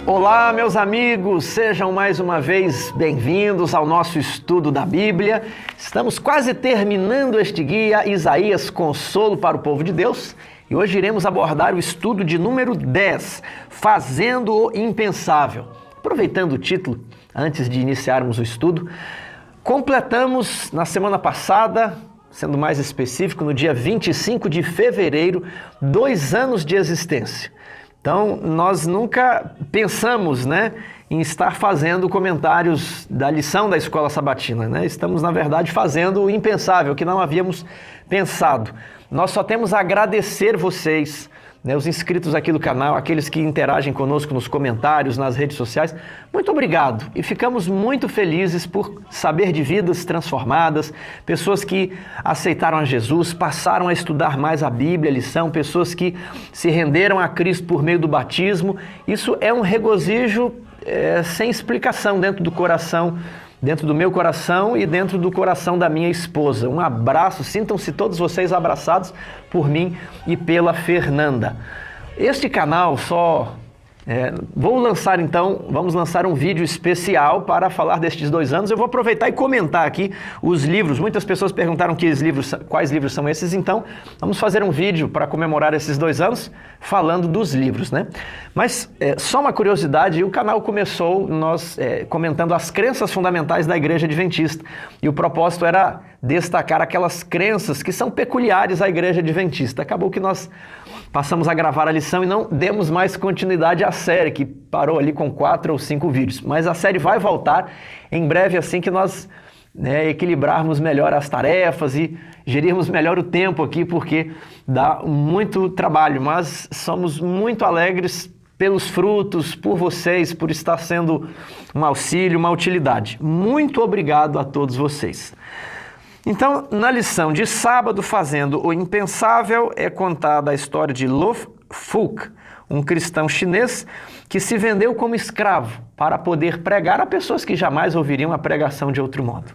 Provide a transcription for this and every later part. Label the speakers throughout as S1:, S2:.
S1: Olá, meus amigos, sejam mais uma vez bem-vindos ao nosso estudo da Bíblia. Estamos quase terminando este guia, Isaías, Consolo para o Povo de Deus, e hoje iremos abordar o estudo de número 10, Fazendo o Impensável. Aproveitando o título, antes de iniciarmos o estudo, completamos na semana passada, sendo mais específico, no dia 25 de fevereiro, 2 anos de existência. Então, nós nunca pensamos, em estar fazendo comentários da lição da Escola Sabatina, Estamos, na verdade, fazendo o impensável, que não havíamos pensado. Nós só temos a agradecer vocês, os inscritos aqui do canal, aqueles que interagem conosco nos comentários, nas redes sociais. Muito obrigado! E ficamos muito felizes por saber de vidas transformadas, pessoas que aceitaram a Jesus, passaram a estudar mais a Bíblia, a lição, pessoas que se renderam a Cristo por meio do batismo. Isso é um regozijo sem explicação dentro do coração, dentro do meu coração e dentro do coração da minha esposa. Um abraço, sintam-se todos vocês abraçados por mim e pela Fernanda. Este canal vamos lançar um vídeo especial para falar destes 2 anos. Eu vou aproveitar e comentar aqui os livros. Muitas pessoas perguntaram quais livros são esses, então vamos fazer um vídeo para comemorar esses 2 anos falando dos livros, Mas só uma curiosidade, o canal começou comentando as crenças fundamentais da Igreja Adventista, e o propósito era destacar aquelas crenças que são peculiares à Igreja Adventista. Acabou que nós passamos a gravar a lição e não demos mais continuidade à série, que parou ali com 4 ou 5 vídeos. Mas a série vai voltar em breve, assim que nós equilibrarmos melhor as tarefas e gerirmos melhor o tempo aqui, porque dá muito trabalho, mas somos muito alegres pelos frutos, por vocês, por estar sendo um auxílio, uma utilidade. Muito obrigado a todos vocês. Então, na lição de sábado, Fazendo o Impensável, é contada a história de Lo Fuk, um cristão chinês que se vendeu como escravo para poder pregar a pessoas que jamais ouviriam a pregação de outro modo.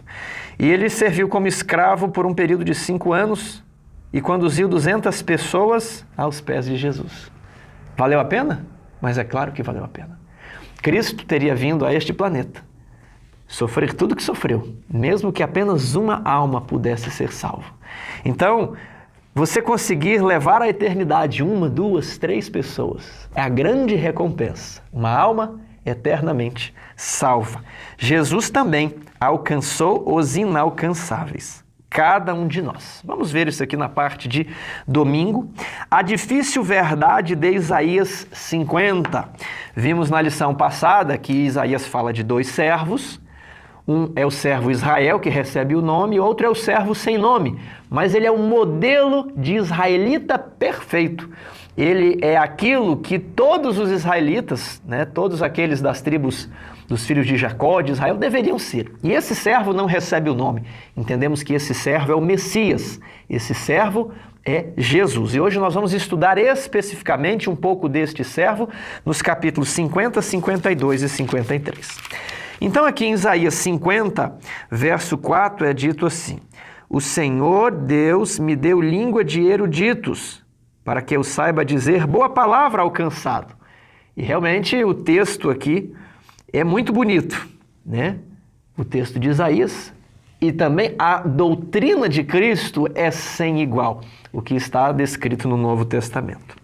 S1: E ele serviu como escravo por um período de 5 anos e conduziu 200 pessoas aos pés de Jesus. Valeu a pena? Mas é claro que valeu a pena. Cristo teria vindo a este planeta sofrer tudo que sofreu, mesmo que apenas uma alma pudesse ser salva. Então, você conseguir levar à eternidade 1, 2, 3 pessoas é a grande recompensa. Uma alma eternamente salva. Jesus também alcançou os inalcançáveis. Cada um de nós. Vamos ver isso aqui na parte de domingo. A difícil verdade de Isaías 50. Vimos na lição passada que Isaías fala de 2 servos. Um é o servo Israel, que recebe o nome, e outro é o servo sem nome. Mas ele é um modelo de israelita perfeito. Ele é aquilo que todos os israelitas, todos aqueles das tribos dos filhos de Jacó, de Israel, deveriam ser. E esse servo não recebe o nome. Entendemos que esse servo é o Messias. Esse servo é Jesus. E hoje nós vamos estudar especificamente um pouco deste servo nos capítulos 50, 52 e 53. Então aqui em Isaías 50, verso 4, é dito assim: O Senhor Deus me deu língua de eruditos, para que eu saiba dizer boa palavra ao cansado. E realmente o texto aqui é muito bonito, O texto de Isaías e também a doutrina de Cristo é sem igual, o que está descrito no Novo Testamento.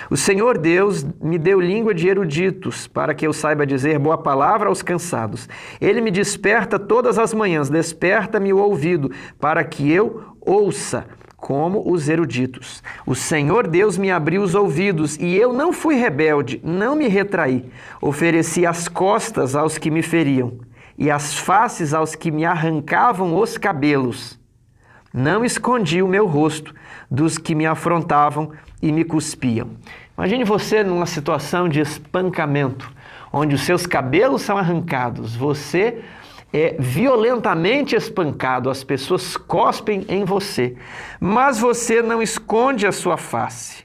S1: O Senhor Deus me deu língua de eruditos, para que eu saiba dizer boa palavra aos cansados. Ele me desperta todas as manhãs, desperta-me o ouvido, para que eu ouça como os eruditos. O Senhor Deus me abriu os ouvidos, e eu não fui rebelde, não me retraí. Ofereci as costas aos que me feriam, e as faces aos que me arrancavam os cabelos. Não escondi o meu rosto dos que me afrontavam e me cuspiam. Imagine você numa situação de espancamento, onde os seus cabelos são arrancados, você é violentamente espancado, as pessoas cospem em você, mas você não esconde a sua face.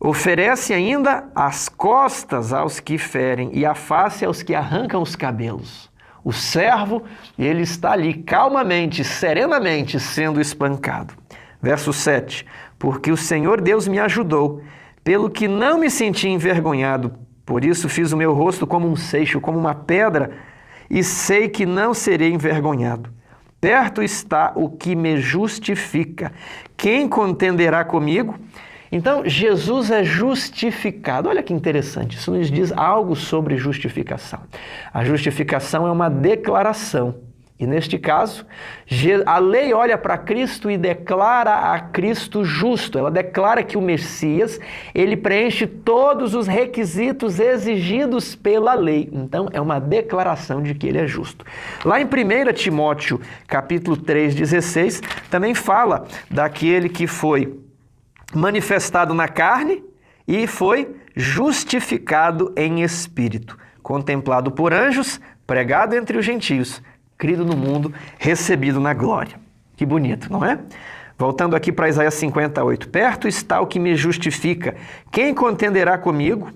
S1: Oferece ainda as costas aos que ferem e a face aos que arrancam os cabelos. O servo, ele está ali calmamente, serenamente sendo espancado. Verso 7. Porque o Senhor Deus me ajudou, pelo que não me senti envergonhado, Por isso fiz o meu rosto como um seixo, como uma pedra, e sei que não serei envergonhado. Perto está o que me justifica. Quem contenderá comigo? Então, Jesus é justificado. Olha que interessante, isso nos diz algo sobre justificação. A justificação é uma declaração. E neste caso, a lei olha para Cristo e declara a Cristo justo. Ela declara que o Messias, ele preenche todos os requisitos exigidos pela lei. Então, é uma declaração de que ele é justo. Lá em 1 Timóteo, capítulo 3,16, também fala daquele que foi manifestado na carne e foi justificado em espírito, contemplado por anjos, pregado entre os gentios, crido no mundo, recebido na glória. Que bonito, não é? Voltando aqui para Isaías 58. Perto está o que me justifica. Quem contenderá comigo?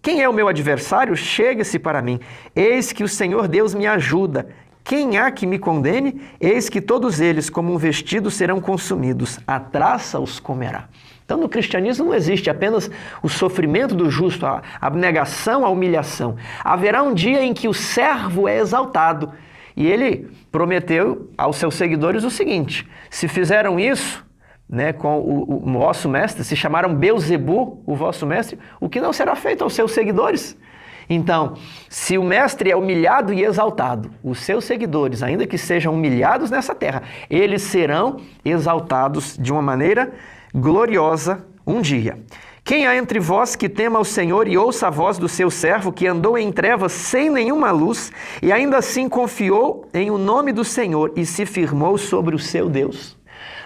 S1: Quem é o meu adversário? Chegue-se para mim. Eis que o Senhor Deus me ajuda. Quem há que me condene? Eis que todos eles, como um vestido, serão consumidos. A traça os comerá. Então, no cristianismo não existe apenas o sofrimento do justo, a abnegação, a humilhação. Haverá um dia em que o servo é exaltado. E ele prometeu aos seus seguidores o seguinte: se fizeram isso, né, com o vosso mestre, se chamaram Belzebu, o vosso mestre, o que não será feito aos seus seguidores? Então, se o mestre é humilhado e exaltado, os seus seguidores, ainda que sejam humilhados nessa terra, eles serão exaltados de uma maneira gloriosa um dia. Quem há entre vós que tema ao Senhor e ouça a voz do seu servo, que andou em trevas sem nenhuma luz, e ainda assim confiou em o nome do Senhor e se firmou sobre o seu Deus?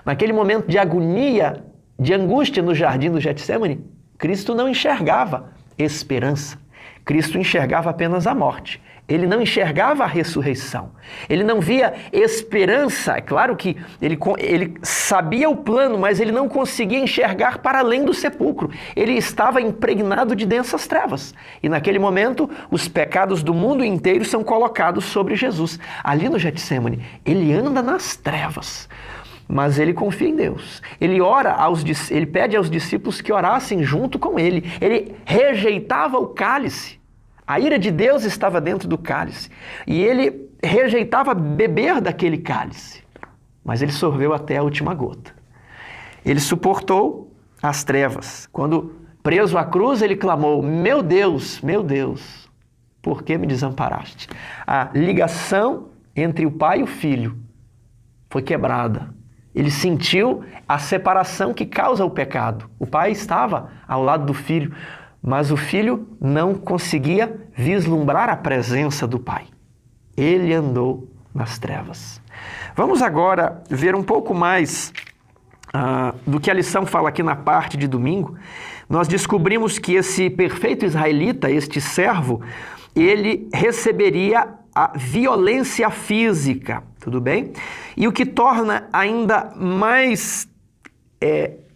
S1: Naquele momento de agonia, de angústia no jardim do Getsemane, Cristo não enxergava esperança. Cristo enxergava apenas a morte. Ele não enxergava a ressurreição. Ele não via esperança. É claro que ele sabia o plano, mas ele não conseguia enxergar para além do sepulcro. Ele estava impregnado de densas trevas. E naquele momento, os pecados do mundo inteiro são colocados sobre Jesus. Ali no Getsemane, ele anda nas trevas. Mas ele confia em Deus. Ele pede aos discípulos que orassem junto com ele. Ele rejeitava o cálice. A ira de Deus estava dentro do cálice. E ele rejeitava beber daquele cálice. Mas ele sorveu até a última gota. Ele suportou as trevas. Quando preso à cruz, ele clamou: meu Deus, por que me desamparaste? A ligação entre o pai e o filho foi quebrada. Ele sentiu a separação que causa o pecado. O pai estava ao lado do filho, mas o filho não conseguia vislumbrar a presença do pai. Ele andou nas trevas. Vamos agora ver um pouco mais do que a lição fala aqui na parte de domingo. Nós descobrimos que esse perfeito israelita, este servo, ele receberia a violência física, tudo bem? E o que torna ainda mais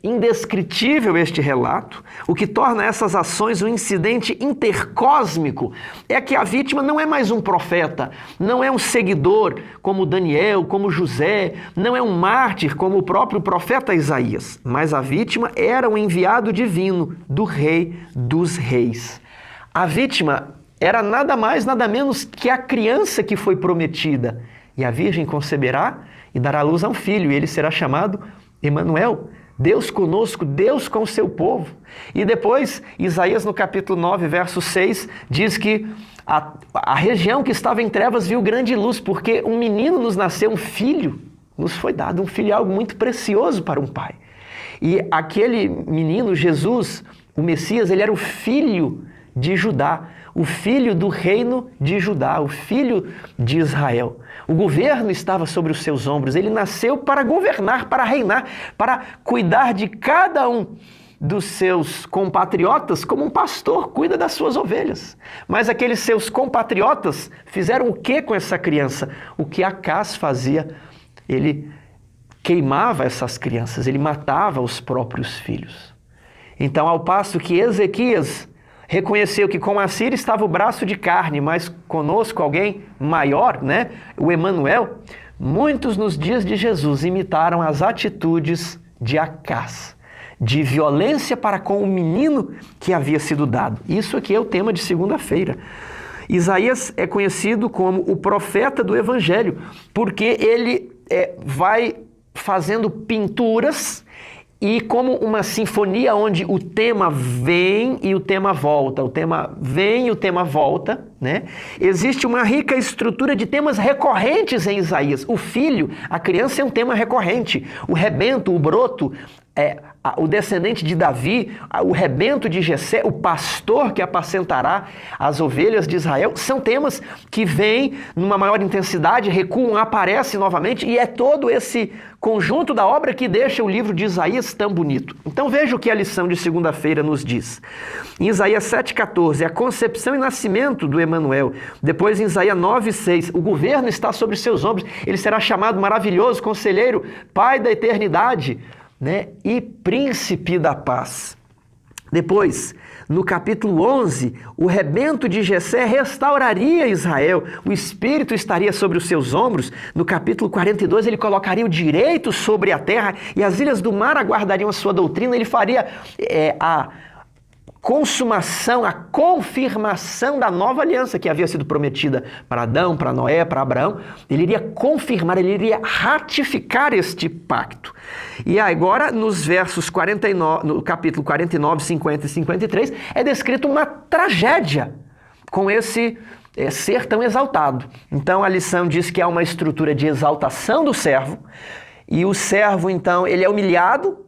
S1: indescritível este relato, o que torna essas ações um incidente intercósmico, é que a vítima não é mais um profeta, não é um seguidor como Daniel, como José, não é um mártir como o próprio profeta Isaías, mas a vítima era um enviado divino do Rei dos Reis. A vítima era nada mais, nada menos que a criança que foi prometida. E a Virgem conceberá e dará luz a um filho, e ele será chamado Emanuel, Deus conosco, Deus com o seu povo. E depois, Isaías no capítulo 9, verso 6, diz que a região que estava em trevas viu grande luz, porque um menino nos nasceu, um filho nos foi dado. Um filho é algo muito precioso para um pai. E aquele menino, Jesus, o Messias, ele era o filho de Judá, o filho do reino de Judá, o filho de Israel. O governo estava sobre os seus ombros. Ele nasceu para governar, para reinar, para cuidar de cada um dos seus compatriotas como um pastor cuida das suas ovelhas. Mas aqueles seus compatriotas fizeram o que com essa criança? O que Acás fazia? Ele queimava essas crianças, ele matava os próprios filhos. Então, ao passo que Ezequias reconheceu que com a Síria estava o braço de carne, mas conosco alguém maior, né? O Emanuel. Muitos nos dias de Jesus imitaram as atitudes de Acás, de violência para com o menino que havia sido dado. Isso aqui é o tema de segunda-feira. Isaías é conhecido como o profeta do Evangelho, porque ele vai fazendo pinturas e como uma sinfonia onde o tema vem e o tema volta, o tema vem e o tema volta, né? Existe uma rica estrutura de temas recorrentes em Isaías. O filho, a criança é um tema recorrente. O rebento, o broto, o descendente de Davi, o rebento de Jessé, o pastor que apacentará as ovelhas de Israel, são temas que vêm numa maior intensidade, recuam, aparecem novamente, e é todo esse conjunto da obra que deixa o livro de Isaías tão bonito. Então veja o que a lição de segunda-feira nos diz. Em Isaías 7,14, a concepção e nascimento do Emanuel. Depois em Isaías 9,6, o governo está sobre seus ombros, ele será chamado maravilhoso, conselheiro, pai da eternidade, né? E príncipe da paz. Depois, no capítulo 11, o rebento de Jessé restauraria Israel, o espírito estaria sobre os seus ombros. No capítulo 42, ele colocaria o direito sobre a terra e as ilhas do mar aguardariam a sua doutrina. Ele faria a consumação, a confirmação da nova aliança que havia sido prometida para Adão, para Noé, para Abraão. Ele iria confirmar, ele iria ratificar este pacto. E agora, nos versos 49, no capítulo 49, 50 e 53, é descrito uma tragédia com esse ser tão exaltado. Então, a lição diz que há uma estrutura de exaltação do servo, e o servo, então, ele é humilhado,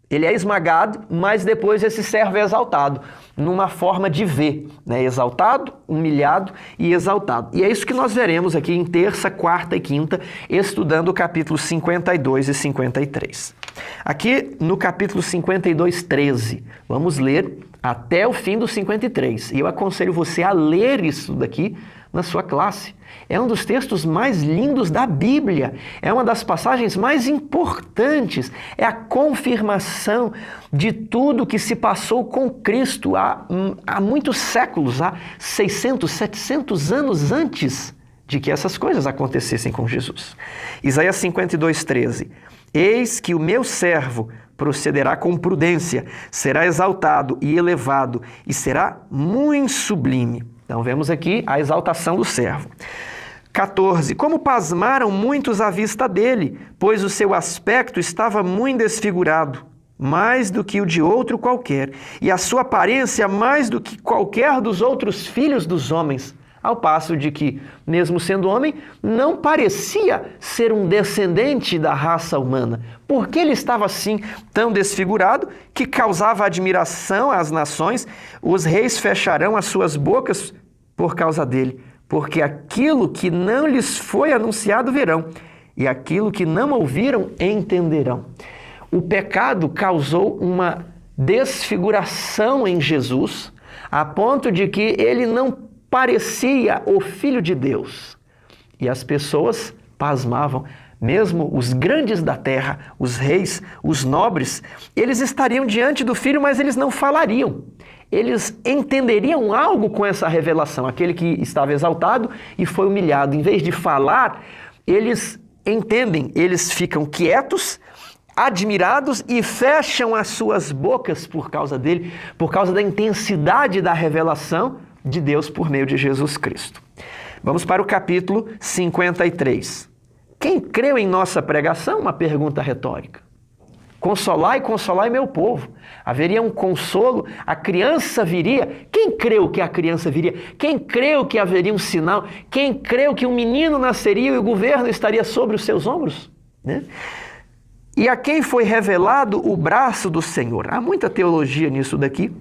S1: ele é esmagado, mas depois esse servo é exaltado, numa forma de ver, né? Exaltado, humilhado e exaltado. E é isso que nós veremos aqui em terça, quarta e quinta, estudando o capítulo 52 e 53. Aqui no capítulo 52, 13, vamos ler até o fim do 53. E eu aconselho você a ler isso daqui na sua classe. É um dos textos mais lindos da Bíblia, é uma das passagens mais importantes, é a confirmação de tudo que se passou com Cristo há muitos séculos, há 600, 700 anos antes de que essas coisas acontecessem com Jesus. Isaías 52, 13. Eis que o meu servo procederá com prudência, será exaltado e elevado e será muito sublime. Então vemos aqui a exaltação do servo. 14. Como pasmaram muitos à vista dele, pois o seu aspecto estava muito desfigurado, mais do que o de outro qualquer, e a sua aparência mais do que qualquer dos outros filhos dos homens, ao passo de que, mesmo sendo homem, não parecia ser um descendente da raça humana, porque ele estava assim tão desfigurado que causava admiração às nações. Os reis fecharão as suas bocas por causa dele, porque aquilo que não lhes foi anunciado verão, e aquilo que não ouviram entenderão. O pecado causou uma desfiguração em Jesus, a ponto de que ele não parecia o Filho de Deus. E as pessoas pasmavam, mesmo os grandes da terra, os reis, os nobres, eles estariam diante do Filho, mas eles não falariam. Eles entenderiam algo com essa revelação. Aquele que estava exaltado e foi humilhado, em vez de falar, eles entendem, eles ficam quietos, admirados e fecham as suas bocas por causa dele, por causa da intensidade da revelação de Deus por meio de Jesus Cristo. Vamos para o capítulo 53. Quem creu em nossa pregação? Uma pergunta retórica. Consolai, consolai meu povo. Haveria um consolo, a criança viria. Quem creu que a criança viria? Quem creu que haveria um sinal? Quem creu que um menino nasceria e o governo estaria sobre os seus ombros? Né? E a quem foi revelado o braço do Senhor? Há muita teologia nisso daqui.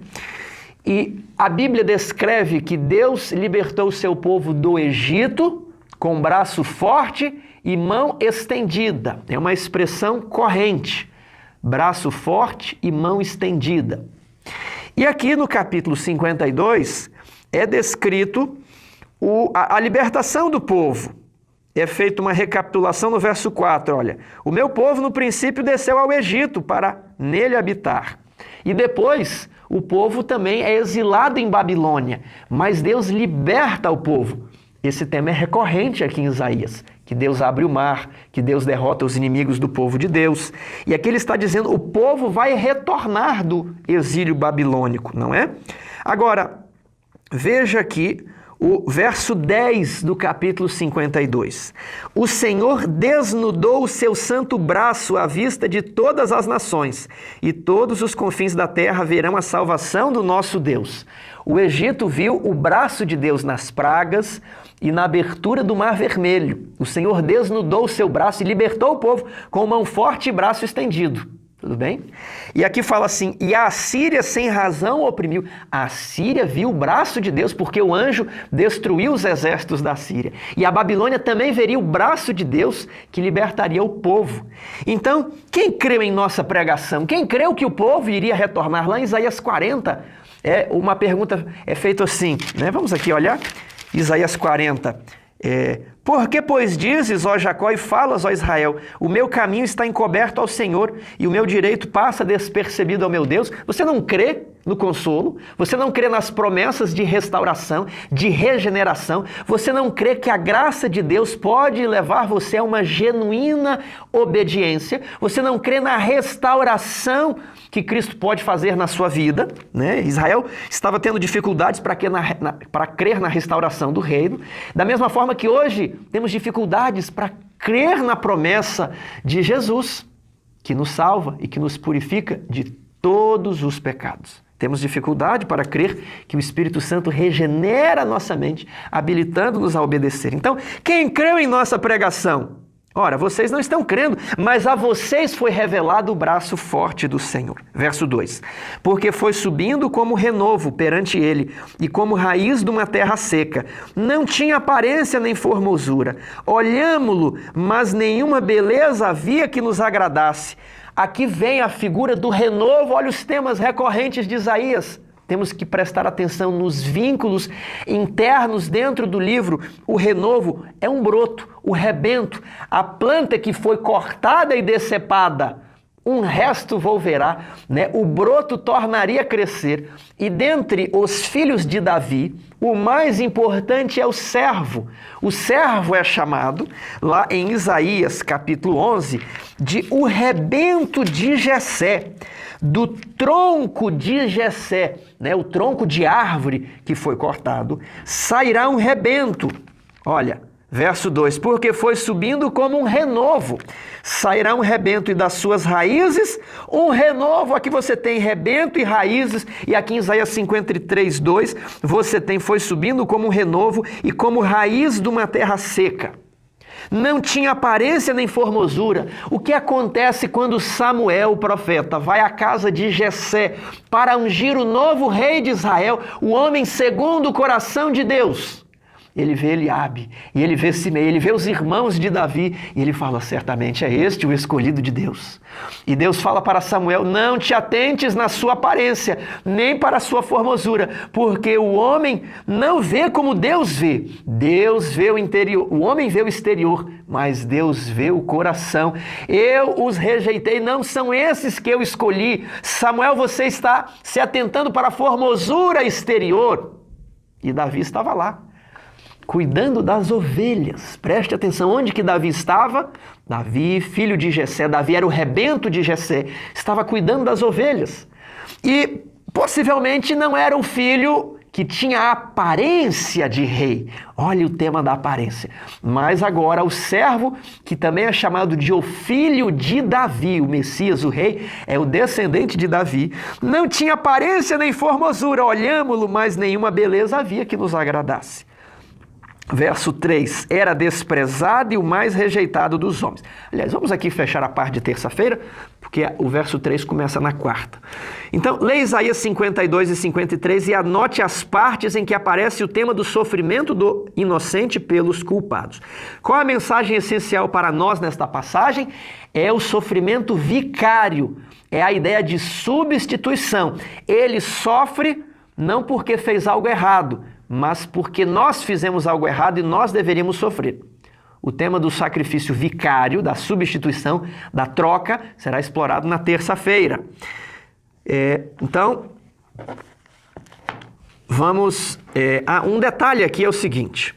S1: E a Bíblia descreve que Deus libertou o seu povo do Egito com braço forte e mão estendida. É uma expressão corrente. Braço forte e mão estendida. E aqui no capítulo 52 é descrito a libertação do povo. É feita uma recapitulação no verso 4, olha. O meu povo no princípio desceu ao Egito para nele habitar. E depois o povo também é exilado em Babilônia, mas Deus liberta o povo. Esse tema é recorrente aqui em Isaías, que Deus abre o mar, que Deus derrota os inimigos do povo de Deus. E aqui ele está dizendo, o povo vai retornar do exílio babilônico, não é? Agora, veja aqui o verso 10 do capítulo 52. O Senhor desnudou o seu santo braço à vista de todas as nações, e todos os confins da terra verão a salvação do nosso Deus. O Egito viu o braço de Deus nas pragas e na abertura do Mar Vermelho. O Senhor desnudou o seu braço e libertou o povo com mão forte e braço estendido. Tudo bem? E aqui fala assim, e a Assíria sem razão oprimiu. A Assíria viu o braço de Deus porque o anjo destruiu os exércitos da Síria. E a Babilônia também veria o braço de Deus que libertaria o povo. Então, quem creu em nossa pregação? Quem creu que o povo iria retornar? Lá em Isaías 40, uma pergunta é feita assim, né? Vamos aqui olhar, Isaías 40. Por que, pois, dizes, ó Jacó, e falas, ó Israel, o meu caminho está encoberto ao Senhor e o meu direito passa despercebido ao meu Deus? Você não crê no consolo? Você não crê nas promessas de restauração, de regeneração? Você não crê que a graça de Deus pode levar você a uma genuína obediência? Você não crê na restauração que Cristo pode fazer na sua vida, né? Israel estava tendo dificuldades para crer na restauração do reino, da mesma forma que hoje temos dificuldades para crer na promessa de Jesus, que nos salva e que nos purifica de todos os pecados. Temos dificuldade para crer que o Espírito Santo regenera a nossa mente, habilitando-nos a obedecer. Então, quem creu em nossa pregação? Ora, vocês não estão crendo, mas a vocês foi revelado o braço forte do Senhor. Verso 2. Porque foi subindo como renovo perante ele, e como raiz de uma terra seca. Não tinha aparência nem formosura. Olhámo-lo, mas nenhuma beleza havia que nos agradasse. Aqui vem a figura do renovo, olha os temas recorrentes de Isaías. Temos que prestar atenção nos vínculos internos dentro do livro. O renovo é um broto, o rebento, a planta que foi cortada e decepada. Um resto volverá, né? O broto tornaria a crescer. E dentre os filhos de Davi, o mais importante é o servo. O servo é chamado, lá em Isaías capítulo 11, de o rebento de Jessé. Do tronco de Jessé, né, o tronco de árvore que foi cortado, sairá um rebento. Olha, verso 2, porque foi subindo como um renovo, sairá um rebento e das suas raízes um renovo. Aqui você tem rebento e raízes, e aqui em Isaías 53, 2, você tem foi subindo como um renovo e como raiz de uma terra seca. Não tinha aparência nem formosura. O que acontece quando Samuel, o profeta, vai à casa de Jessé para ungir o novo rei de Israel, o homem segundo o coração de Deus? Ele vê Eliabe, e ele vê Simei, ele vê os irmãos de Davi, e ele fala, certamente é este o escolhido de Deus. E Deus fala para Samuel, não te atentes na sua aparência, nem para a sua formosura, porque o homem não vê como Deus vê. Deus vê o interior, o homem vê o exterior, mas Deus vê o coração. Eu os rejeitei, não são esses que eu escolhi. Samuel, você está se atentando para a formosura exterior. E Davi estava lá, cuidando das ovelhas. Preste atenção, onde que Davi estava? Davi, filho de Jessé, Davi era o rebento de Jessé, estava cuidando das ovelhas. E possivelmente não era um filho que tinha a aparência de rei. Olha o tema da aparência. Mas agora o servo, que também é chamado de o filho de Davi, o Messias, o rei, é o descendente de Davi, não tinha aparência nem formosura, olhámo-lo, mas nenhuma beleza havia que nos agradasse. Verso 3, era desprezado e o mais rejeitado dos homens. Aliás, vamos aqui fechar a parte de terça-feira, porque o verso 3 começa na quarta. Então, leia Isaías 52 e 53 e anote as partes em que aparece o tema do sofrimento do inocente pelos culpados. Qual a mensagem essencial para nós nesta passagem? É o sofrimento vicário, é a ideia de substituição. Ele sofre não porque fez algo errado, mas porque nós fizemos algo errado e nós deveríamos sofrer. O tema do sacrifício vicário, da substituição, da troca, será explorado na terça-feira. Então, vamos... um detalhe aqui é o seguinte.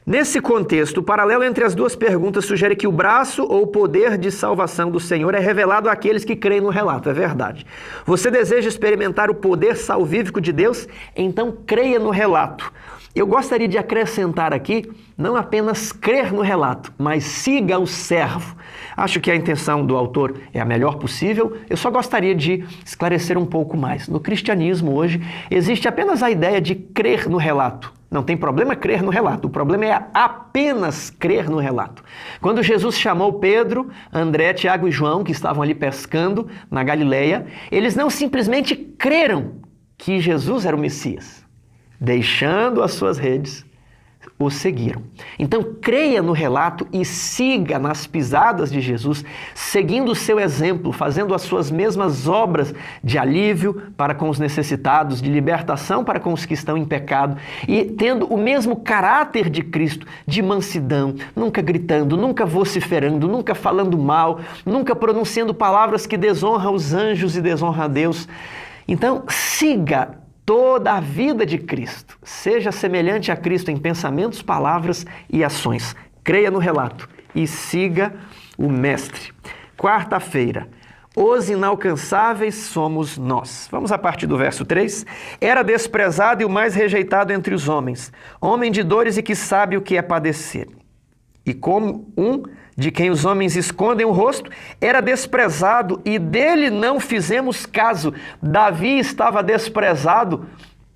S1: Nesse contexto, o paralelo entre as duas perguntas sugere que o braço ou poder de salvação do Senhor é revelado àqueles que creem no relato, é verdade. Você deseja experimentar o poder salvífico de Deus? Então creia no relato. Eu gostaria de acrescentar aqui, não apenas crer no relato, mas siga o servo. Acho que a intenção do autor é a melhor possível, eu só gostaria de esclarecer um pouco mais. No cristianismo hoje, existe apenas a ideia de crer no relato. Não tem problema crer no relato, o problema é apenas crer no relato. Quando Jesus chamou Pedro, André, Tiago e João, que estavam ali pescando na Galileia, eles não simplesmente creram que Jesus era o Messias. Deixando as suas redes, o seguiram. Então, creia no relato e siga nas pisadas de Jesus, seguindo o seu exemplo, fazendo as suas mesmas obras de alívio para com os necessitados, de libertação para com os que estão em pecado e tendo o mesmo caráter de Cristo, de mansidão, nunca gritando, nunca vociferando, nunca falando mal, nunca pronunciando palavras que desonram os anjos e desonram a Deus. Então, siga toda a vida de Cristo. Seja semelhante a Cristo em pensamentos, palavras e ações. Creia no relato e siga o Mestre. Quarta-feira. Os inalcançáveis somos nós. Vamos a partir do verso 3. Era desprezado e o mais rejeitado entre os homens, homem de dores e que sabe o que é padecer. E como um de quem os homens escondem o rosto, era desprezado e dele não fizemos caso. Davi estava desprezado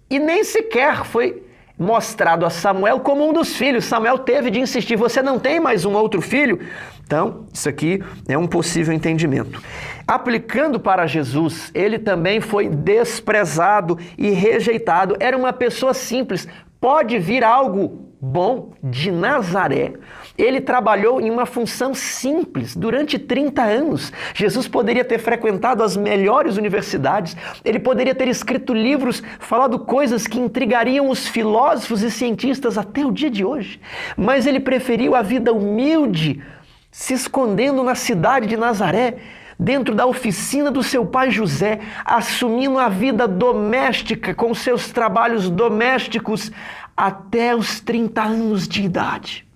S1: e nem sequer foi mostrado a Samuel como um dos filhos. Samuel teve de insistir, você não tem mais um outro filho? Então, isso aqui é um possível entendimento. Aplicando para Jesus, ele também foi desprezado e rejeitado. Era uma pessoa simples. Pode vir algo bom de Nazaré. Ele trabalhou em uma função simples durante 30 anos. Jesus poderia ter frequentado as melhores universidades, ele poderia ter escrito livros, falado coisas que intrigariam os filósofos e cientistas até o dia de hoje. Mas ele preferiu a vida humilde, se escondendo na cidade de Nazaré, dentro da oficina do seu pai José, assumindo a vida doméstica com seus trabalhos domésticos até os 30 anos de idade.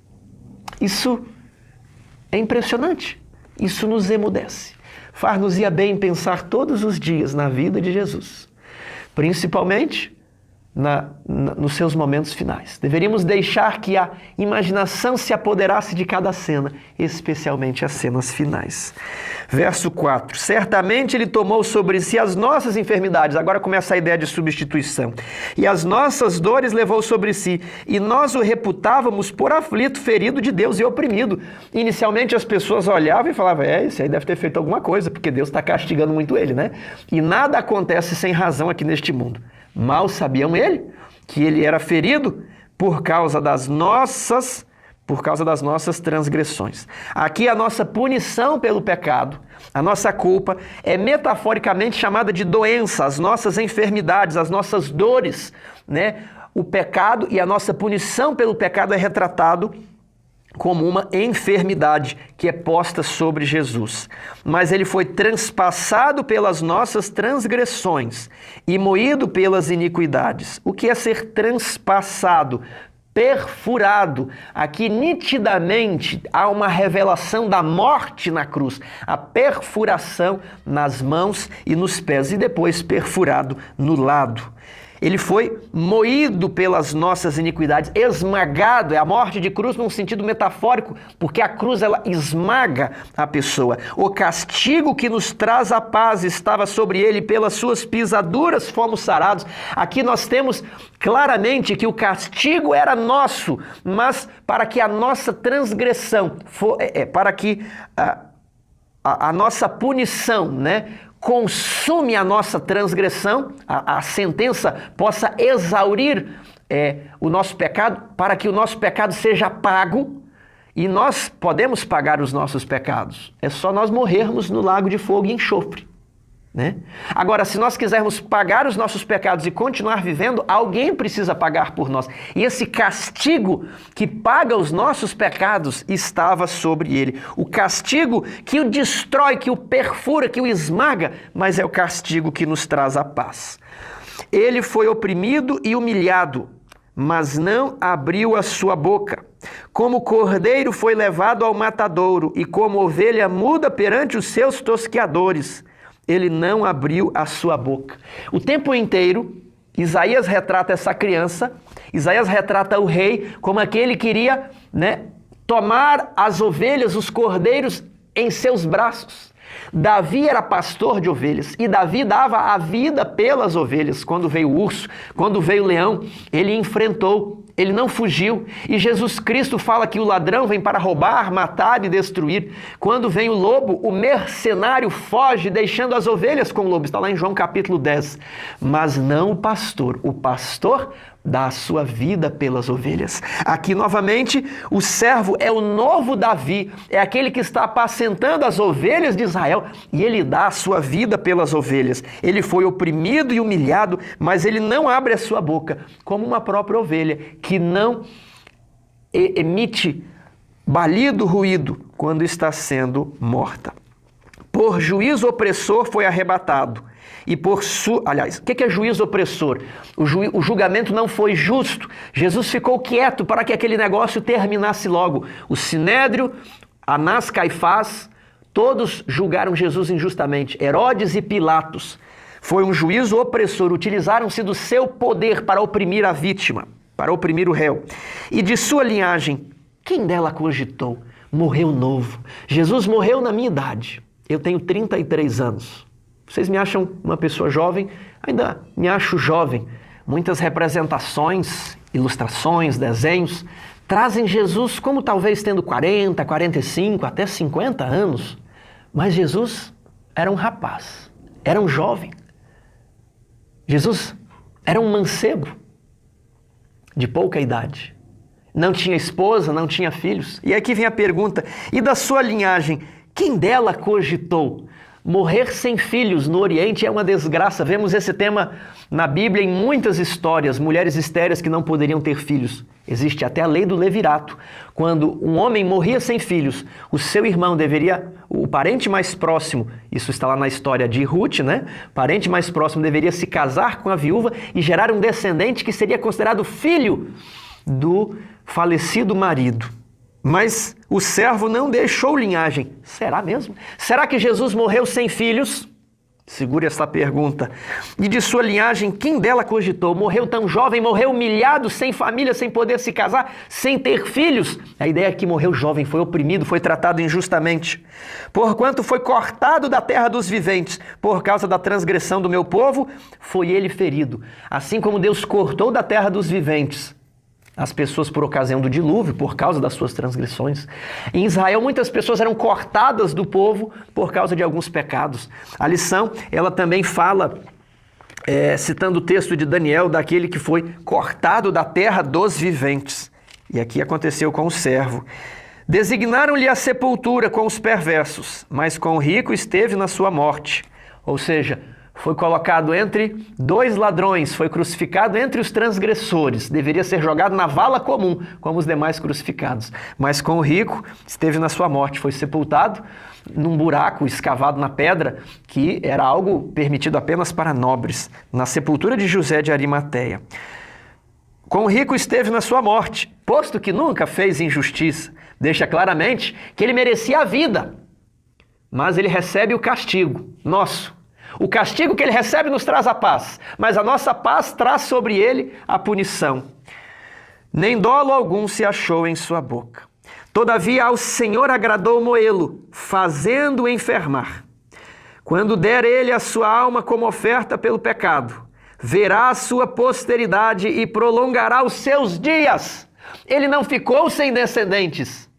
S1: Isso é impressionante. Isso nos emudece. Far-nos-ia bem pensar todos os dias na vida de Jesus, principalmente nos seus momentos finais. Deveríamos deixar que a imaginação se apoderasse de cada cena, especialmente as cenas finais. Verso 4. Certamente ele tomou sobre si as nossas enfermidades. Agora começa a ideia de substituição. E as nossas dores levou sobre si. E nós o reputávamos por aflito, ferido de Deus e oprimido. Inicialmente as pessoas olhavam e falavam, esse aí deve ter feito alguma coisa, porque Deus está castigando muito ele, né? E nada acontece sem razão aqui neste mundo. Mal sabiam ele, que ele era ferido por causa das nossas transgressões. Aqui a nossa punição pelo pecado, a nossa culpa, é metaforicamente chamada de doença, as nossas enfermidades, as nossas dores, né? O pecado e a nossa punição pelo pecado é retratado como uma enfermidade que é posta sobre Jesus. Mas ele foi transpassado pelas nossas transgressões e moído pelas iniquidades. O que é ser transpassado? Perfurado. Aqui nitidamente há uma revelação da morte na cruz, a perfuração nas mãos e nos pés e depois perfurado no lado. Ele foi moído pelas nossas iniquidades, esmagado, é a morte de cruz num sentido metafórico, porque a cruz ela esmaga a pessoa. O castigo que nos traz a paz estava sobre ele, pelas suas pisaduras fomos sarados. Aqui nós temos claramente que o castigo era nosso, mas para que a nossa transgressão, para que a nossa punição, né, consume a nossa transgressão, a sentença possa exaurir o nosso pecado, para que o nosso pecado seja pago, e nós podemos pagar os nossos pecados. É só nós morrermos no lago de fogo e enxofre, né? Agora, se nós quisermos pagar os nossos pecados e continuar vivendo, alguém precisa pagar por nós. E esse castigo que paga os nossos pecados estava sobre ele. O castigo que o destrói, que o perfura, que o esmaga, mas é o castigo que nos traz a paz. Ele foi oprimido e humilhado, mas não abriu a sua boca. Como cordeiro foi levado ao matadouro, e como ovelha muda perante os seus tosqueadores, ele não abriu a sua boca. O tempo inteiro, Isaías retrata essa criança, Isaías retrata o rei como aquele que queria, tomar as ovelhas, os cordeiros, em seus braços. Davi era pastor de ovelhas e Davi dava a vida pelas ovelhas. Quando veio o urso, quando veio o leão, ele enfrentou, ele não fugiu. E Jesus Cristo fala que o ladrão vem para roubar, matar e destruir. Quando vem o lobo, o mercenário foge, deixando as ovelhas com o lobo. Está lá em João capítulo 10. Mas não o pastor dá a sua vida pelas ovelhas. Aqui novamente, o servo é o novo Davi, é aquele que está apacentando as ovelhas de Israel e ele dá a sua vida pelas ovelhas. Ele foi oprimido e humilhado, mas ele não abre a sua boca, como uma própria ovelha que não emite balido ruído quando está sendo morta. Por juízo opressor foi arrebatado. E aliás, o que é juízo opressor? O julgamento não foi justo. Jesus ficou quieto para que aquele negócio terminasse logo. O Sinédrio, Anás, Caifás, todos julgaram Jesus injustamente. Herodes e Pilatos. Foi um juízo opressor. Utilizaram-se do seu poder para oprimir a vítima, para oprimir o réu. E de sua linhagem, quem dela cogitou? Morreu novo. Jesus morreu na minha idade. Eu tenho 33 anos. Vocês me acham uma pessoa jovem? Ainda me acho jovem. Muitas representações, ilustrações, desenhos trazem Jesus como talvez tendo 40, 45, até 50 anos. Mas Jesus era um rapaz, era um jovem. Jesus era um mancebo de pouca idade. Não tinha esposa, não tinha filhos. E aqui vem a pergunta, e da sua linhagem, quem dela cogitou? Morrer sem filhos no Oriente é uma desgraça. Vemos esse tema na Bíblia em muitas histórias, mulheres estéreis que não poderiam ter filhos. Existe até a lei do levirato. Quando um homem morria sem filhos, o seu irmão o parente mais próximo, isso está lá na história de Ruth, parente mais próximo deveria se casar com a viúva e gerar um descendente que seria considerado filho do falecido marido. Mas o servo não deixou linhagem. Será mesmo? Será que Jesus morreu sem filhos? Segure essa pergunta. E de sua linhagem, quem dela cogitou? Morreu tão jovem, morreu humilhado, sem família, sem poder se casar, sem ter filhos? A ideia é que morreu jovem, foi oprimido, foi tratado injustamente. Porquanto foi cortado da terra dos viventes, por causa da transgressão do meu povo, foi ele ferido. Assim como Deus cortou da terra dos viventes as pessoas por ocasião do dilúvio, por causa das suas transgressões. Em Israel, muitas pessoas eram cortadas do povo por causa de alguns pecados. A lição, ela também fala, citando o texto de Daniel, daquele que foi cortado da terra dos viventes. E aqui aconteceu com o servo. Designaram-lhe a sepultura com os perversos, mas com o rico esteve na sua morte. Ou seja, foi colocado entre dois ladrões, foi crucificado entre os transgressores, deveria ser jogado na vala comum, como os demais crucificados. Mas com o rico, esteve na sua morte, foi sepultado num buraco escavado na pedra, que era algo permitido apenas para nobres, na sepultura de José de Arimateia. Com o rico esteve na sua morte, posto que nunca fez injustiça, deixa claramente que ele merecia a vida, mas ele recebe o castigo nosso. O castigo que ele recebe nos traz a paz, mas a nossa paz traz sobre ele a punição. Nem dolo algum se achou em sua boca. Todavia ao Senhor agradou moê-lo, fazendo-o enfermar. Quando der ele a sua alma como oferta pelo pecado, verá a sua posteridade e prolongará os seus dias. Ele não ficou sem descendentes,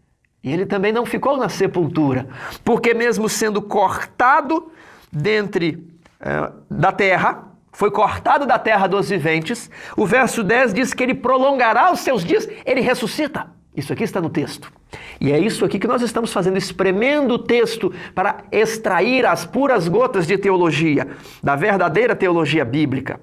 S1: e ele também não ficou na sepultura, porque mesmo sendo cortado da terra, foi cortado da terra dos viventes, o verso 10 diz que ele prolongará os seus dias, ele ressuscita. Isso aqui está no texto. E é isso aqui que nós estamos fazendo, espremendo o texto para extrair as puras gotas de teologia, da verdadeira teologia bíblica.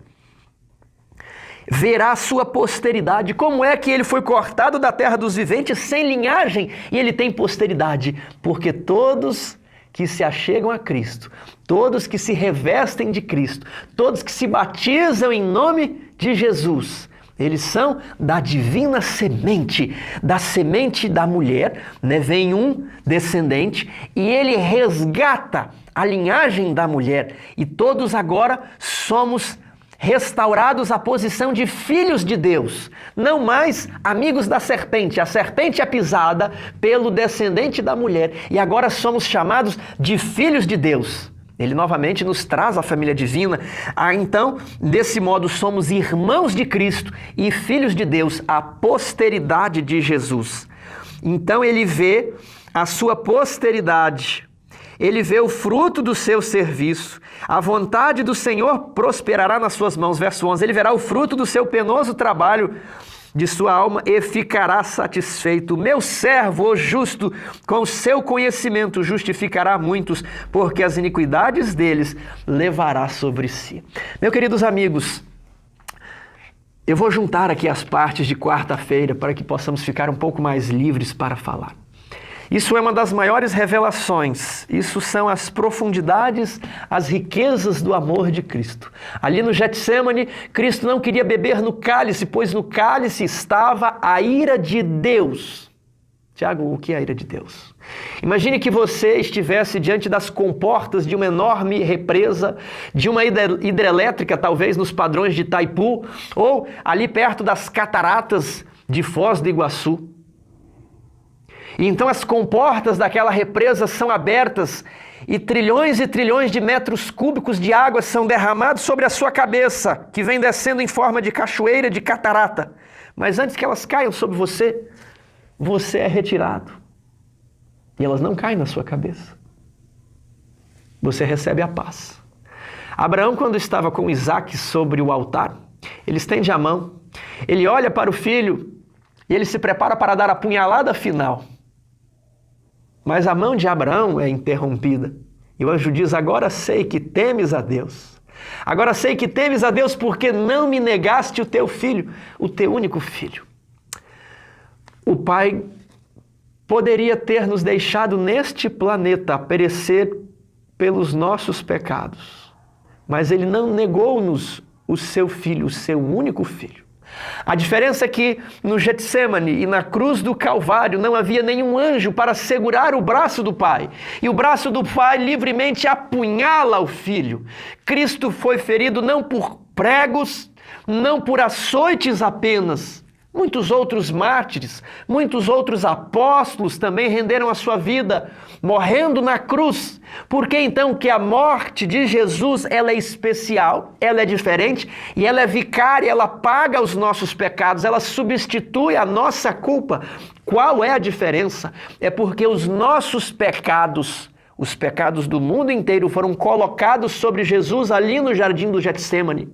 S1: Verá a sua posteridade. Como é que ele foi cortado da terra dos viventes sem linhagem e ele tem posteridade? Porque todos que se achegam a Cristo, todos que se revestem de Cristo, todos que se batizam em nome de Jesus, Eles são da divina semente, da semente da mulher, né? Vem um descendente e ele resgata a linhagem da mulher. E todos agora somos restaurados à posição de filhos de Deus, não mais amigos da serpente. A serpente é pisada pelo descendente da mulher e agora somos chamados de filhos de Deus. Ele novamente nos traz a família divina. Então, desse modo, somos irmãos de Cristo e filhos de Deus, a posteridade de Jesus. Então, ele vê a sua posteridade, ele vê o fruto do seu serviço, a vontade do Senhor prosperará nas suas mãos. Verso 11, ele verá o fruto do seu penoso trabalho de sua alma e ficará satisfeito. Meu servo, o justo, com o seu conhecimento justificará muitos, porque as iniquidades deles levará sobre si. Meus queridos amigos, eu vou juntar aqui as partes de quarta-feira para que possamos ficar um pouco mais livres para falar. Isso é uma das maiores revelações, isso são as profundidades, as riquezas do amor de Cristo. Ali no Getsemane, Cristo não queria beber no cálice, pois no cálice estava a ira de Deus. Tiago, o que é a ira de Deus? Imagine que você estivesse diante das comportas de uma enorme represa, de uma hidrelétrica, talvez nos padrões de Itaipu, ou ali perto das cataratas de Foz do Iguaçu. E então as comportas daquela represa são abertas e trilhões de metros cúbicos de água são derramados sobre a sua cabeça, que vem descendo em forma de cachoeira, de catarata. Mas antes que elas caiam sobre você, você é retirado. E elas não caem na sua cabeça. Você recebe a paz. Abraão, quando estava com Isaac sobre o altar, ele estende a mão, ele olha para o filho e ele se prepara para dar a punhalada final. Mas a mão de Abraão é interrompida. E o anjo diz, agora sei que temes a Deus. Agora sei que temes a Deus porque não me negaste o teu filho, o teu único filho. O Pai poderia ter nos deixado neste planeta a perecer pelos nossos pecados. Mas Ele não negou-nos o seu filho, o seu único filho. A diferença é que no Getsemane e na cruz do Calvário não havia nenhum anjo para segurar o braço do Pai. E o braço do Pai livremente apunhala o Filho. Cristo foi ferido não por pregos, não por açoites apenas. Muitos outros mártires, muitos outros apóstolos também renderam a sua vida morrendo na cruz. Por que então que a morte de Jesus ela é especial, ela é diferente e ela é vicária, ela paga os nossos pecados, ela substitui a nossa culpa. Qual é a diferença? É porque os nossos pecados, os pecados do mundo inteiro foram colocados sobre Jesus ali no jardim do Getsemane.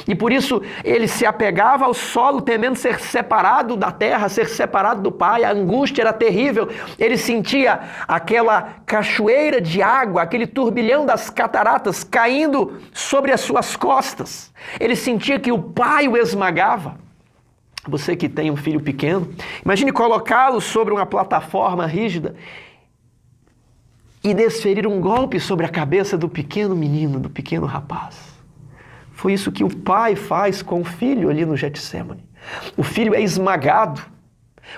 S1: E por isso ele se apegava ao solo, temendo ser separado da terra, ser separado do Pai. A angústia era terrível. Ele sentia aquela cachoeira de água, aquele turbilhão das cataratas caindo sobre as suas costas. Ele sentia que o Pai o esmagava. Você que tem um filho pequeno, imagine colocá-lo sobre uma plataforma rígida e desferir um golpe sobre a cabeça do pequeno menino, do pequeno rapaz. Foi isso que o Pai faz com o Filho ali no Getsemane. O Filho é esmagado.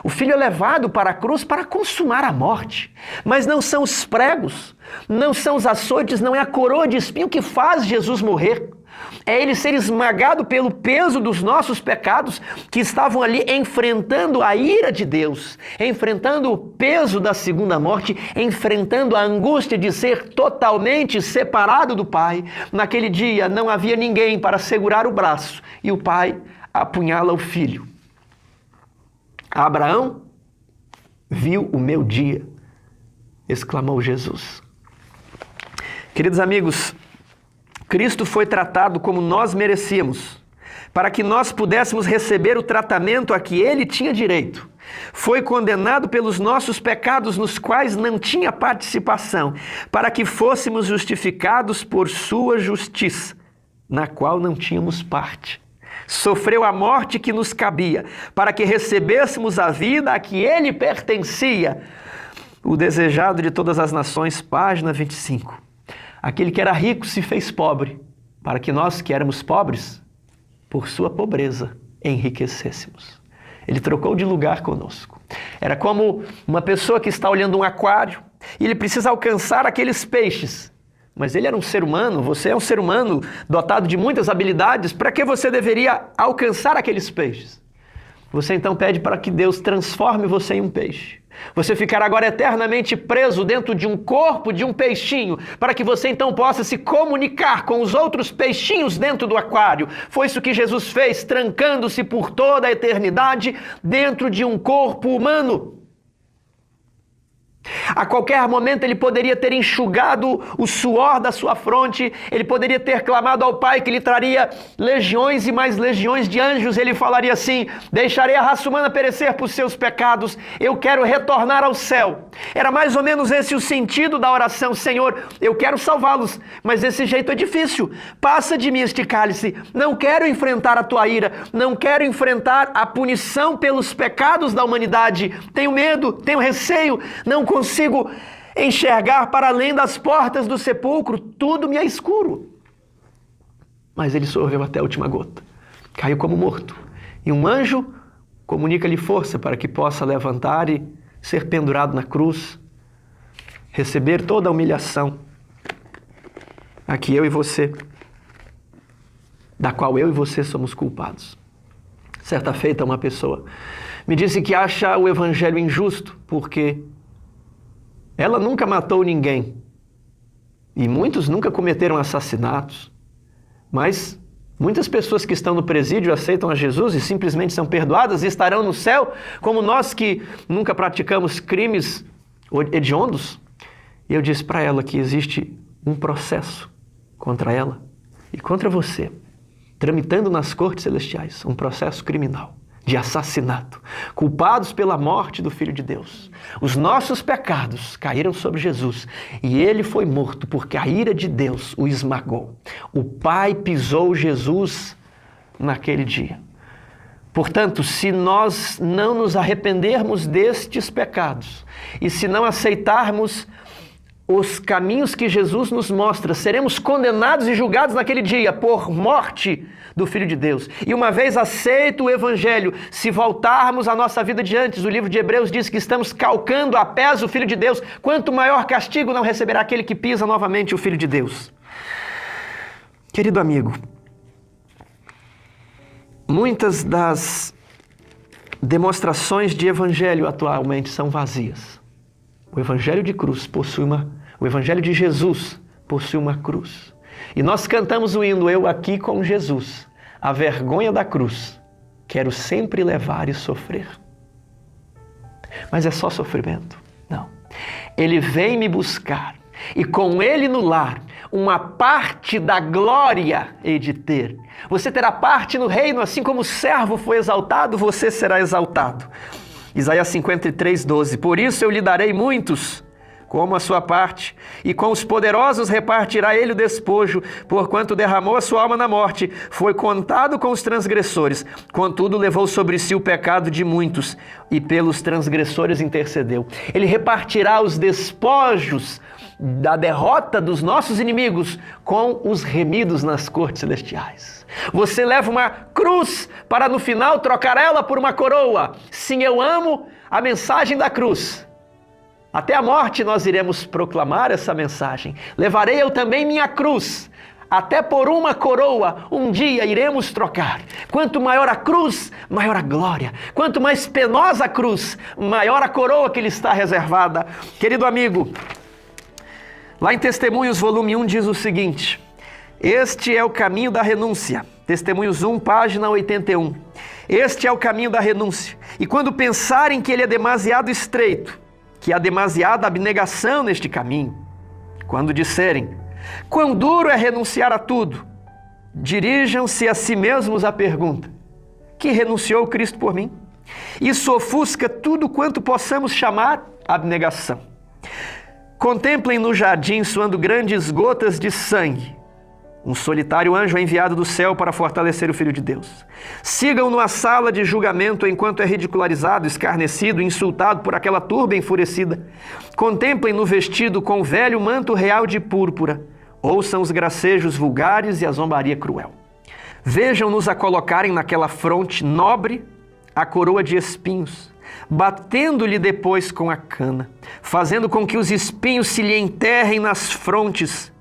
S1: O Filho é levado para a cruz para consumar a morte. Mas não são os pregos, não são os açoites, não é a coroa de espinho que faz Jesus morrer. É Ele ser esmagado pelo peso dos nossos pecados que estavam ali enfrentando a ira de Deus, enfrentando o peso da segunda morte, enfrentando a angústia de ser totalmente separado do Pai. Naquele dia não havia ninguém para segurar o braço e o Pai apunhala o Filho. Abraão viu o meu dia, exclamou Jesus. Queridos amigos, Cristo foi tratado como nós merecíamos, para que nós pudéssemos receber o tratamento a que Ele tinha direito. Foi condenado pelos nossos pecados, nos quais não tinha participação, para que fôssemos justificados por sua justiça, na qual não tínhamos parte. Sofreu a morte que nos cabia, para que recebêssemos a vida a que Ele pertencia. O desejado de todas as nações, página 25. Aquele que era rico se fez pobre, para que nós que éramos pobres, por sua pobreza, enriquecêssemos. Ele trocou de lugar conosco. Era como uma pessoa que está olhando um aquário e ele precisa alcançar aqueles peixes. Mas ele era um ser humano, você é um ser humano dotado de muitas habilidades, para que você deveria alcançar aqueles peixes? Você então pede para que Deus transforme você em um peixe. Você ficará agora eternamente preso dentro de um corpo de um peixinho, para que você então possa se comunicar com os outros peixinhos dentro do aquário. Foi isso que Jesus fez, trancando-se por toda a eternidade dentro de um corpo humano. A qualquer momento ele poderia ter enxugado o suor da sua fronte, ele poderia ter clamado ao Pai que lhe traria legiões e mais legiões de anjos. Ele falaria assim: deixarei a raça humana perecer por seus pecados, eu quero retornar ao céu. Era mais ou menos esse o sentido da oração: Senhor, eu quero salvá-los, mas desse jeito é difícil. Passa de mim este cálice, não quero enfrentar a tua ira, não quero enfrentar a punição pelos pecados da humanidade. Tenho medo, tenho receio, não consigo enxergar para além das portas do sepulcro, tudo me é escuro. Mas ele sorveu até a última gota, caiu como morto, e um anjo comunica-lhe força para que possa levantar e ser pendurado na cruz, receber toda a humilhação a que eu e você, da qual eu e você somos culpados. Certa feita, uma pessoa me disse que acha o evangelho injusto porque ela nunca matou ninguém e muitos nunca cometeram assassinatos, mas muitas pessoas que estão no presídio aceitam a Jesus e simplesmente são perdoadas e estarão no céu, como nós que nunca praticamos crimes hediondos. E eu disse para ela que existe um processo contra ela e contra você, tramitando nas cortes celestiais, um processo criminal de assassinato, culpados pela morte do Filho de Deus. Os nossos pecados caíram sobre Jesus e ele foi morto porque a ira de Deus o esmagou. O Pai pisou Jesus naquele dia. Portanto, se nós não nos arrependermos destes pecados e se não aceitarmos os caminhos que Jesus nos mostra, seremos condenados e julgados naquele dia por morte do Filho de Deus. E uma vez aceito o Evangelho, se voltarmos à nossa vida de antes, o livro de Hebreus diz que estamos calcando a pés o Filho de Deus. Quanto maior castigo não receberá aquele que pisa novamente o Filho de Deus. Querido amigo, muitas das demonstrações de Evangelho atualmente são vazias. O Evangelho de cruz o Evangelho de Jesus possui uma cruz. E nós cantamos o hino Eu aqui com Jesus, a vergonha da cruz, quero sempre levar e sofrer. Mas é só sofrimento? Não. Ele vem me buscar e com ele no lar, uma parte da glória hei de ter. Você terá parte no reino, assim como o servo foi exaltado, você será exaltado. Isaías 53:12. Por isso eu lhe darei muitos como a sua parte, e com os poderosos repartirá ele o despojo, porquanto derramou a sua alma na morte, foi contado com os transgressores, contudo levou sobre si o pecado de muitos, e pelos transgressores intercedeu. Ele repartirá os despojos da derrota dos nossos inimigos com os remidos nas cortes celestiais. Você leva uma cruz para no final trocar ela por uma coroa. Sim, eu amo a mensagem da cruz. Até a morte nós iremos proclamar essa mensagem. Levarei eu também minha cruz. Até por uma coroa um dia iremos trocar. Quanto maior a cruz, maior a glória. Quanto mais penosa a cruz, maior a coroa que lhe está reservada. Querido amigo, lá em Testemunhos, volume 1, diz o seguinte: este é o caminho da renúncia. Testemunhos 1, página 81. Este é o caminho da renúncia. E quando pensarem que ele é demasiado estreito, que há demasiada abnegação neste caminho, quando disserem, quão duro é renunciar a tudo, dirijam-se a si mesmos a pergunta, que renunciou Cristo por mim? Isso ofusca tudo quanto possamos chamar abnegação. Contemplem no jardim suando grandes gotas de sangue, um solitário anjo é enviado do céu para fortalecer o Filho de Deus. Sigam-no à sala de julgamento enquanto é ridicularizado, escarnecido, insultado por aquela turba enfurecida. Contemplem-no vestido com o velho manto real de púrpura. Ouçam os gracejos vulgares e a zombaria cruel. Vejam-nos a colocarem naquela fronte nobre a coroa de espinhos, batendo-lhe depois com a cana, fazendo com que os espinhos se lhe enterrem nas frontes,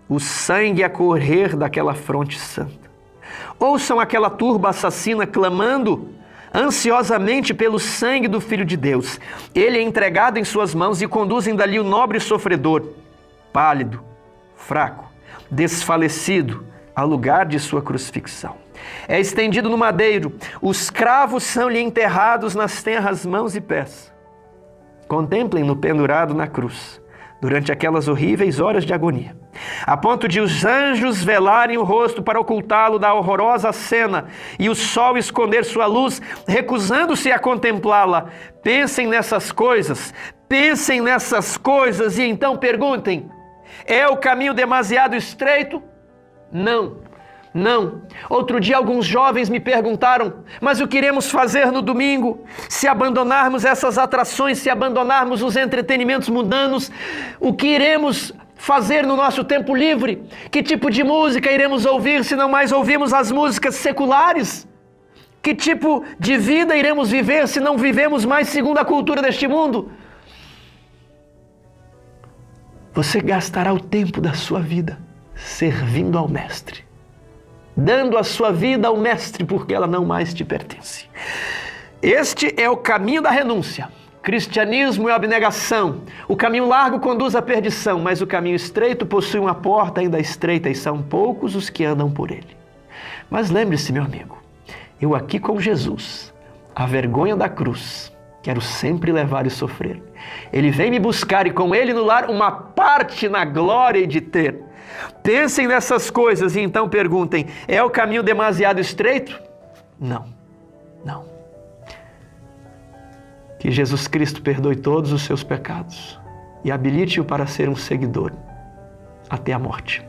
S1: o sangue a correr daquela fronte santa. Ouçam aquela turba assassina clamando ansiosamente pelo sangue do Filho de Deus. Ele é entregado em suas mãos e conduzem dali o nobre sofredor, pálido, fraco, desfalecido, ao lugar de sua crucifixão. É estendido no madeiro, os cravos são-lhe enterrados nas tenras mãos e pés. Contemplem-no pendurado na cruz, durante aquelas horríveis horas de agonia, a ponto de os anjos velarem o rosto para ocultá-lo da horrorosa cena e o sol esconder sua luz, recusando-se a contemplá-la. Pensem nessas coisas e então perguntem: é o caminho demasiado estreito? Não. Outro dia alguns jovens me perguntaram: mas o que iremos fazer no domingo? Se abandonarmos essas atrações, se abandonarmos os entretenimentos mundanos, o que iremos fazer no nosso tempo livre? Que tipo de música iremos ouvir se não mais ouvimos as músicas seculares? Que tipo de vida iremos viver se não vivemos mais segundo a cultura deste mundo? Você gastará o tempo da sua vida servindo ao Mestre, dando a sua vida ao Mestre, porque ela não mais te pertence. Este é o caminho da renúncia. Cristianismo é abnegação. O caminho largo conduz à perdição, mas o caminho estreito possui uma porta ainda estreita e são poucos os que andam por ele. Mas lembre-se, meu amigo, eu aqui com Jesus, a vergonha da cruz, quero sempre levar e sofrer. Ele vem me buscar e com ele no lar uma parte na glória de ter. Pensem nessas coisas e então perguntem: é o caminho demasiado estreito? Não. Que Jesus Cristo perdoe todos os seus pecados e habilite-o para ser um seguidor até a morte.